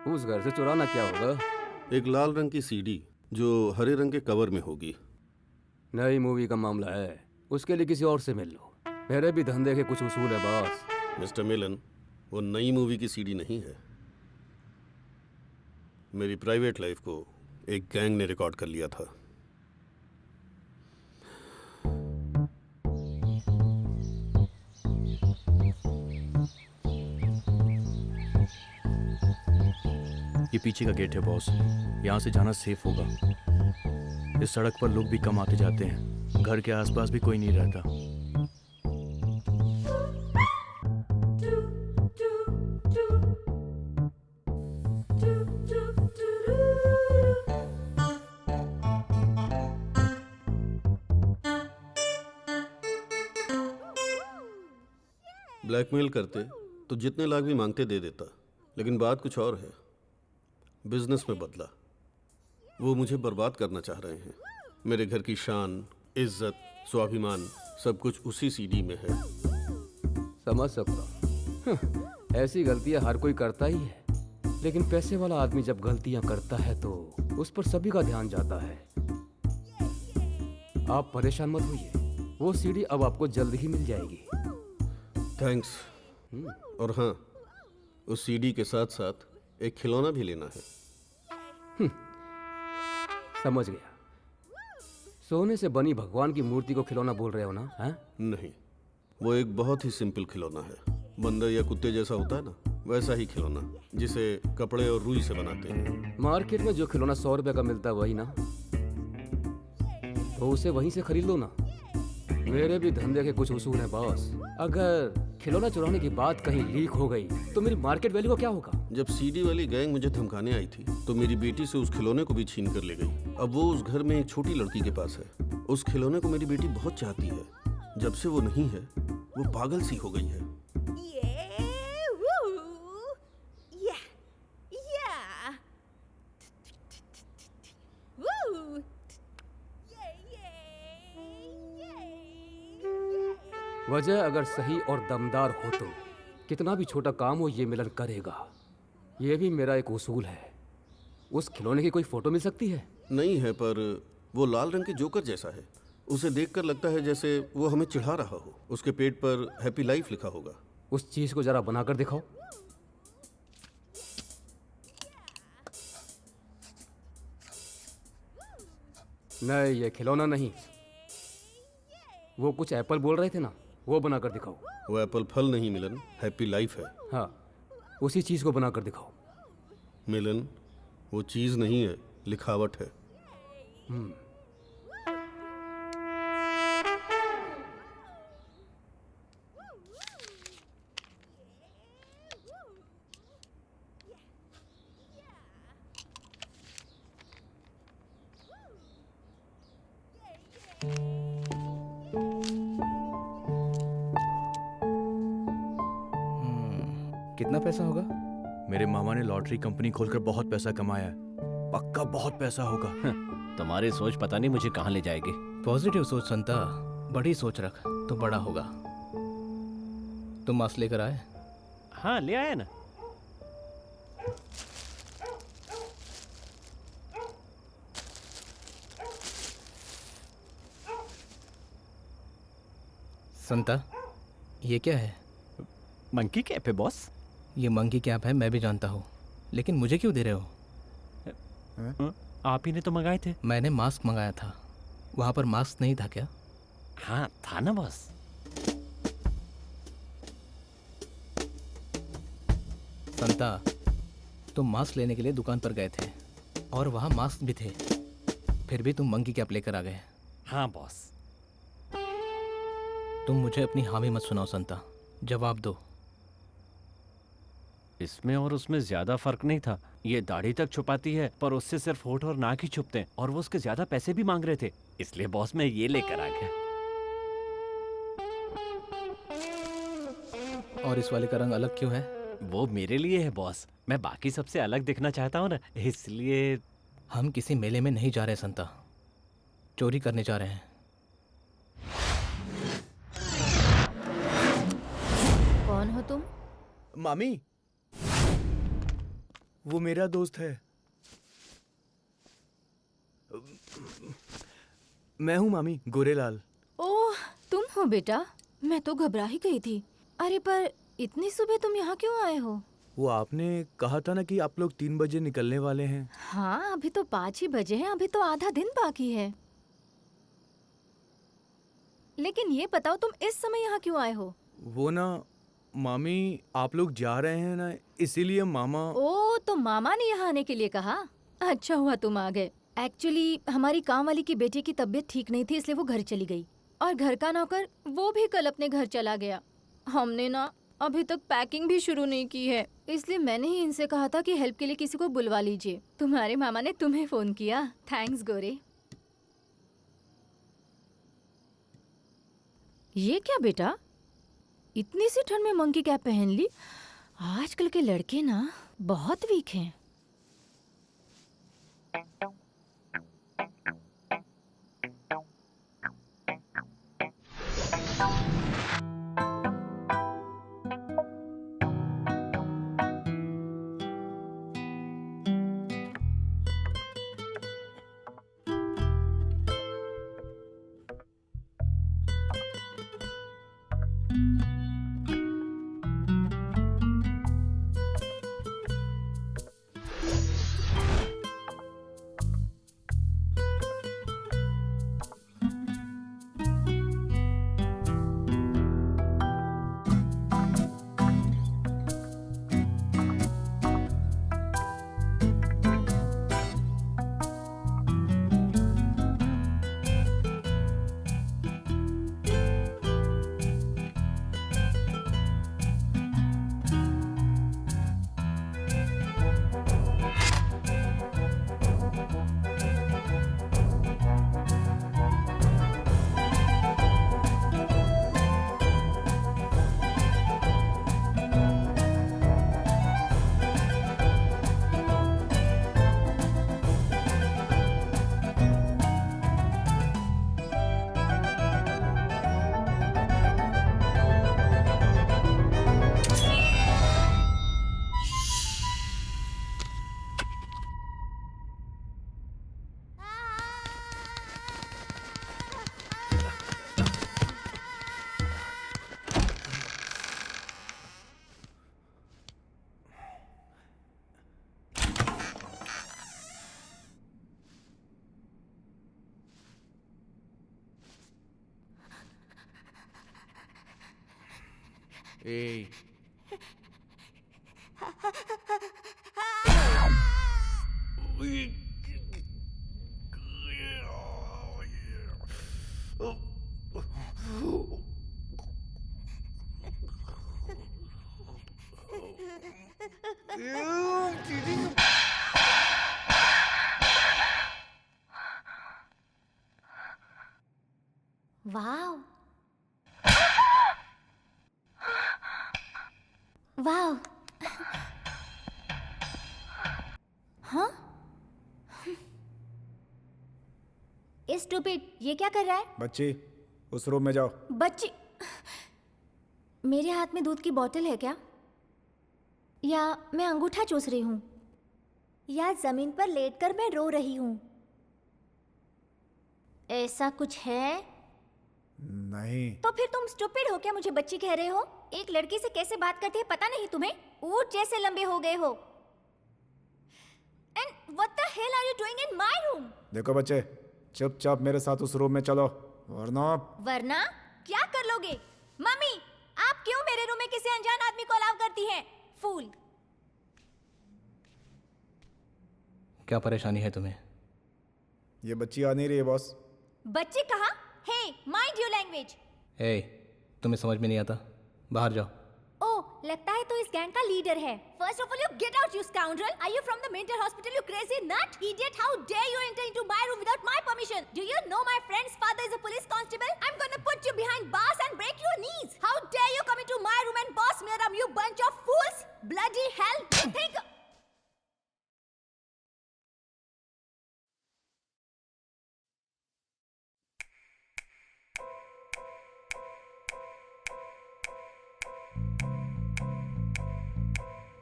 उस घर से चुराना क्या होगा? एक लाल रंग की सीडी जो हरे रंग के कवर में होगी। नई मूवी का मामला है, उसके लिए किसी और से मिल लो। मेरे भी धंधे के कुछ उसूल है बॉस। मिस्टर मिलन, वो नई मूवी की सीडी नहीं है। मेरी प्राइवेट लाइफ को एक गैंग ने रिकॉर्ड कर लिया था। ये पीछे का गेट है बॉस, यहाँ से जाना सेफ होगा। इस सड़क पर लोग भी कम आते जाते हैं, घर के आसपास भी कोई नहीं रहता। ब्लैकमेल करते तो जितने लाख भी मांगते दे देता, लेकिन बात कुछ और है। बिजनेस में बदला। वो मुझे बर्बाद करना चाह रहे हैं। मेरे घर की शान, इज्जत, स्वाभिमान सब कुछ उसी सीडी में है। समझ सकता हूँ। ऐसी गलतियां हर कोई करता ही है, लेकिन पैसे वाला आदमी जब गलतियां करता है तो उस पर सभी का ध्यान जाता है। आप परेशान मत होइए, वो सीडी अब आपको जल्द ही मिल जाएगी। थैंक्स। और हाँ, उस सीडी के साथ साथ एक खिलौना भी लेना है। समझ गया। सोने से बनी भगवान की मूर्ति को खिलौना बोल रहे हो ना? हैं? नहीं, वो एक बहुत ही सिंपल खिलौना है। बंदर या कुत्ते जैसा होता है ना, वैसा ही खिलौना, जिसे कपड़े और रुई से बनाते हैं। मार्केट में जो खिलौना 100 रुपए का मिलता है वही ना, तो उसे वहीं से खरीद लो ना। मेरे भी धंधे के कुछ उसूल हैं बॉस। अगर खिलौना चुराने की बात कहीं लीक हो गई तो मेरी मार्केट वैल्यू का क्या होगा? जब सीडी वाली गैंग मुझे धमकाने आई थी तो मेरी बेटी से उस खिलौने को भी छीन कर ले गई। अब वो उस घर में एक छोटी लड़की के पास है। उस खिलौने को मेरी बेटी बहुत चाहती है। जब से वो नहीं है, वो पागल सी हो गई है। वजह अगर सही और दमदार हो तो कितना भी छोटा काम हो ये मिलन करेगा। ये भी मेरा एक उसूल है। उस खिलौने की कोई फोटो मिल सकती है? नहीं है, पर वो लाल रंग के जोकर जैसा है। उसे देखकर लगता है जैसे वो हमें चिढ़ा रहा हो। उसके पेट पर हैप्पी लाइफ लिखा होगा। उस चीज को जरा बनाकर दिखाओ। नहीं, ये खिलौना नहीं। वो कुछ एप्पल बोल रहे थे ना, वो बनाकर दिखाओ। वो एप्पल फल नहीं मिलन, हैप्पी लाइफ है। हाँ, उसी चीज को बनाकर दिखाओ। मिलन, वो चीज नहीं है, लिखावट है। कितना पैसा होगा? मेरे मामा ने लॉटरी कंपनी खोलकर बहुत पैसा कमाया है, पक्का बहुत पैसा होगा। तुम्हारी सोच पता नहीं मुझे कहाँ ले जाएगी। पॉजिटिव सोच संता, बड़ी सोच रख तो बड़ा होगा। तुम मास्क लेकर आए? हाँ, ले आया ना। संता, ये क्या है? मंकी कैप है बॉस। ये मंकी कैप है, मैं भी जानता हूँ, लेकिन मुझे क्यों दे रहे हो? आप ही ने तो मंगाए थे। मैंने मास्क मंगाया था, वहाँ पर मास्क नहीं था क्या? हाँ था ना बॉस। संता, तुम मास्क लेने के लिए दुकान पर गए थे और वहाँ मास्क भी थे, फिर भी तुम मंकी कैप लेकर आ गए। हाँ बॉस। तुम मुझे अपनी हामी मत सुनाओ संता, जवाब दो। इसमें और उसमें ज्यादा फर्क नहीं था। ये दाढ़ी तक छुपाती है, पर उससे सिर्फ होठ और नाक ही छुपते हैं, और वो उसके ज्यादा पैसे भी मांग रहे थे, इसलिए बॉस मैं ये लेकर आ गया। और इस वाले का रंग अलग क्यों है? वो मेरे लिए है बॉस, मैं बाकी सबसे अलग दिखना चाहता हूँ ना, इसलिए। हम किसी मेले में नहीं जा रहे संता, चोरी करने जा रहे हैं। कौन हो तुम? मामी, वो मेरा दोस्त है। मैं हूँ मामी, गोरेलाल। ओह, तुम हो बेटा। मैं तो घबरा ही गई थी। अरे पर इतनी सुबह तुम यहाँ क्यों आए हो? वो आपने कहा था ना कि आप लोग 3 बजे निकलने वाले हैं। हाँ, अभी तो 5 ही बजे हैं। अभी तो आधा दिन बाकी है। लेकिन ये बताओ, तुम इस समय यहाँ क्यों आए हो? वो ना मामी, आप लोग जा रहे हैं ना, इसीलिए मामा। ओ, तो मामा ने यहाँ आने के लिए कहा। अच्छा हुआ तुम आ गए। एक्चुअली हमारी काम वाली की बेटी की तबीयत ठीक नहीं थी, इसलिए वो घर चली गई। और घर का नौकर वो भी कल अपने घर चला गया। हमने ना अभी तक पैकिंग भी शुरू नहीं की है, इसलिए मैंने ही इनसे कहा था कि हेल्प के लिए किसी को बुलवा लीजिए। तुम्हारे मामा ने तुम्हें फोन किया। थैंक्स गोरे। ये क्या बेटा, इतनी सी ठंड में मंकी कैप पहन ली? आजकल के लड़के ना बहुत वीक हैं। ए, वाव, वाव। हाँ? स्टूपिड, ये क्या कर रहा है? बच्ची, उस रूम में जाओ। बच्ची, मेरे हाथ में दूध की बोतल है क्या? या मैं अंगूठा चूस रही हूँ? या जमीन पर लेटकर मैं रो रही हूँ? ऐसा कुछ है? नहीं। तो फिर तुम स्टूपिड हो क्या मुझे बच्ची कह रहे हो? एक लड़की से कैसे बात करते हैं पता नहीं तुम्हें? ऊंट जैसे लंबे हो गए हो। And what the hell are you doing in my room? देखो बच्चे, चुपचाप मेरे साथ उस रूम में चलो, वरना वरना क्या कर लोगे? मम्मी, आप क्यों मेरे रूम में किसी अनजान आदमी को अलाउ करती हैं? फूल। क्या परेशानी है तुम्हें? ये बच्ची आ नहीं रही है बॉस। बच्ची कहाँ? हे, माइंड योर लैंग्वेज। ए, तुम्हें समझ में नहीं आता? बाहर जाओ। ओह, लगता है तो इस गैंग का लीडर है। First of all, you get out, you scoundrel. Are you from the mental hospital, you crazy nut? Idiot, how dare you enter into my room without my permission? Do you know my friend's father is a police constable? I'm gonna put you behind bars and break your knees. How dare you come into my room and boss me around, you bunch of fools? Bloody hell, you think...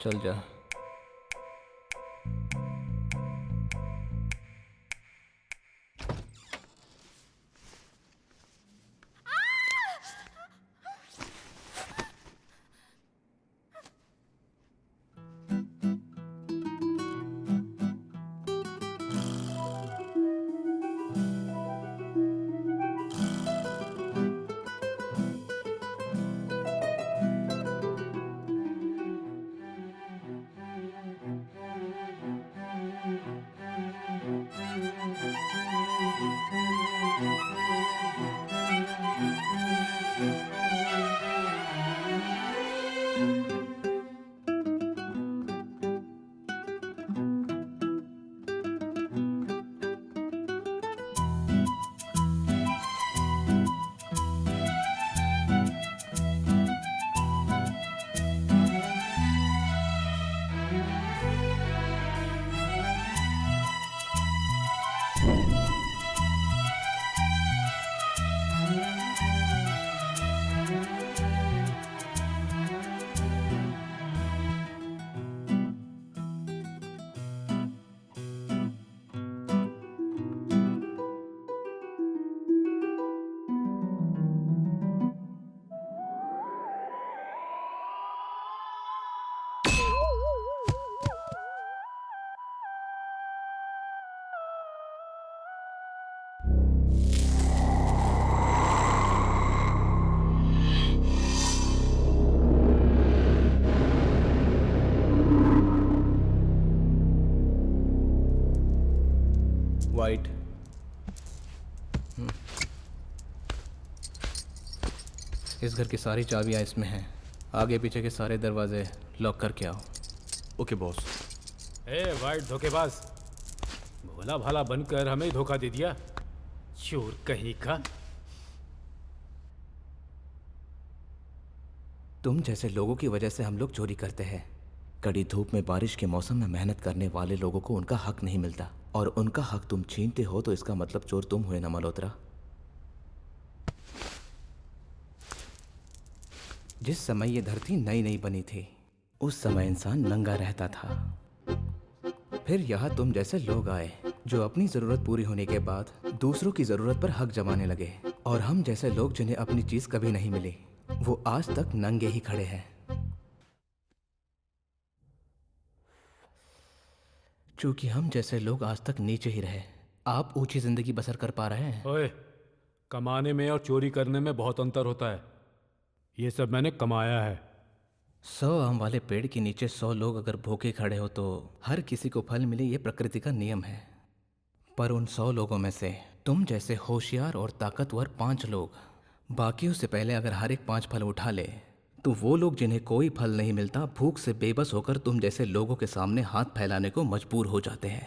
चल जा। White. इस घर की सारी चाबियां इसमें हैं। आगे पीछे के सारे दरवाजे लॉक करके आओ। Okay boss. ए वाइट धोखेबाज, भोला भाला बनकर हमें धोखा दे दिया, चोर कहीं का। तुम जैसे लोगों की वजह से हम लोग चोरी करते हैं। कड़ी धूप में बारिश के मौसम में मेहनत करने वाले लोगों को उनका हक नहीं मिलता, और उनका हक तुम छीनते हो तो इसका मतलब चोर तुम हुए ना मल्होत्रा। जिस समय ये धरती नई नई बनी थी उस समय इंसान नंगा रहता था। फिर यहाँ तुम जैसे लोग आए जो अपनी जरूरत पूरी होने के बाद दूसरों की जरूरत पर हक जमाने लगे, और हम जैसे लोग जिन्हें अपनी चीज कभी नहीं मिली वो आज तक नंगे ही खड़े हैं। क्योंकि हम जैसे लोग आज तक नीचे ही रहे, आप ऊंची जिंदगी बसर कर पा रहे हैं। ओए, कमाने में और चोरी करने में बहुत अंतर होता है। ये सब मैंने कमाया है। 100 आम वाले पेड़ के नीचे 100 लोग अगर भूखे खड़े हो तो हर किसी को फल मिले, ये प्रकृति का नियम है। पर उन 100 लोगों में से तुम जैसे होशियार और ताकतवर 5 लोग बाकियों से पहले अगर हर एक 5 फल उठा ले तो वो लोग जिन्हें कोई फल नहीं मिलता भूख से बेबस होकर तुम जैसे लोगों के सामने हाथ फैलाने को मजबूर हो जाते हैं।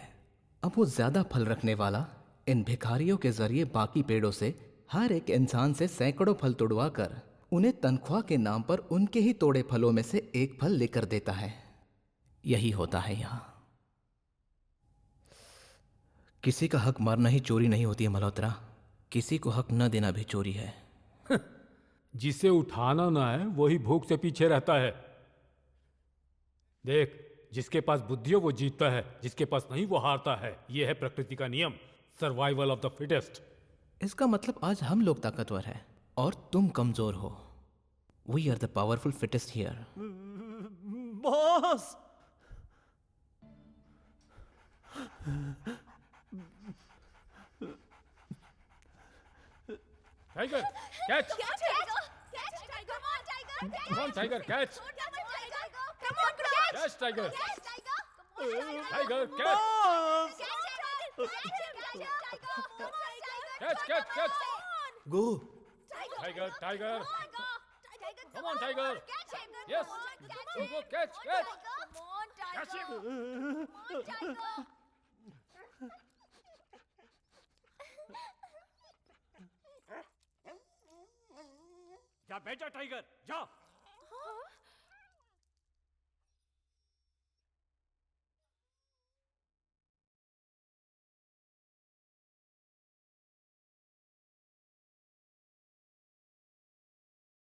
अब वो ज्यादा फल रखने वाला इन भिखारियों के जरिए बाकी पेड़ों से हर एक इंसान से सैकड़ों फल तुड़वा कर उन्हें तनख्वाह के नाम पर उनके ही तोड़े फलों में से एक फल लेकर देता है। यही होता है यहाँ। किसी का हक मारना ही चोरी नहीं होती है मल्होत्रा, किसी को हक न देना भी चोरी है। जिसे उठाना ना है वही भूख से पीछे रहता है। देख, जिसके पास बुद्धि हो वो जीतता है, जिसके पास नहीं वो हारता है। ये है प्रकृति का नियम, सर्वाइवल ऑफ द फिटेस्ट। इसका मतलब आज हम लोग ताकतवर हैं और तुम कमजोर हो। We are the powerful fittest here. Boss, tiger catch, come on tiger catch, catch tiger, tiger catch, catch catch catch, go. Tiger tiger, come on tiger, yes, go catch catch, catch him. जा बेटा tiger, जा।